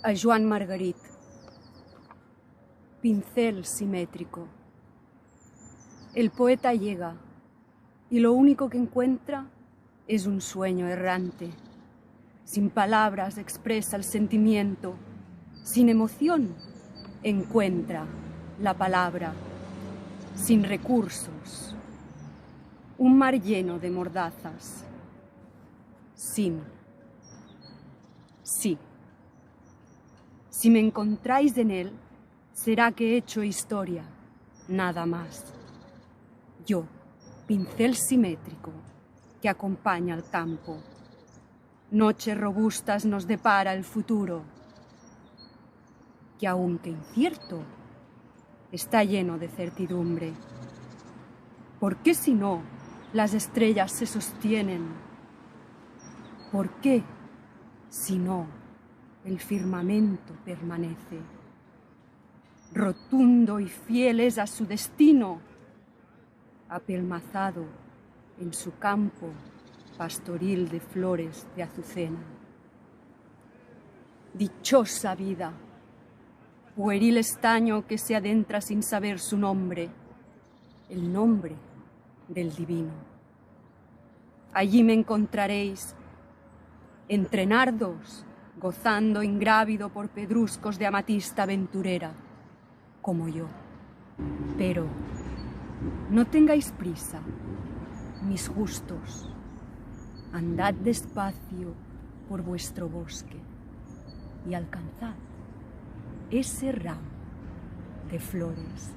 A Joan Margarit. Pincel simétrico. El poeta llega y lo único que encuentra es un sueño errante. Sin palabras expresa el sentimiento, sin emoción encuentra la palabra, sin recursos, un mar lleno de mordazas, sin, sí. Si me encontráis en él, será que he hecho historia, nada más. Yo, pincel simétrico, que acompaña al campo. Noches robustas nos depara el futuro, que aunque incierto, está lleno de certidumbre. ¿Por qué si no las estrellas se sostienen? ¿Por qué si no el firmamento permanece? Rotundo y fiel es a su destino, apelmazado en su campo pastoril de flores de azucena. Dichosa vida, pueril estaño que se adentra sin saber su nombre, el nombre del divino. Allí me encontraréis, entre nardos, gozando ingrávido por pedruscos de amatista aventurera, como yo. Pero no tengáis prisa, mis justos, andad despacio por vuestro bosque y alcanzad ese ramo de flores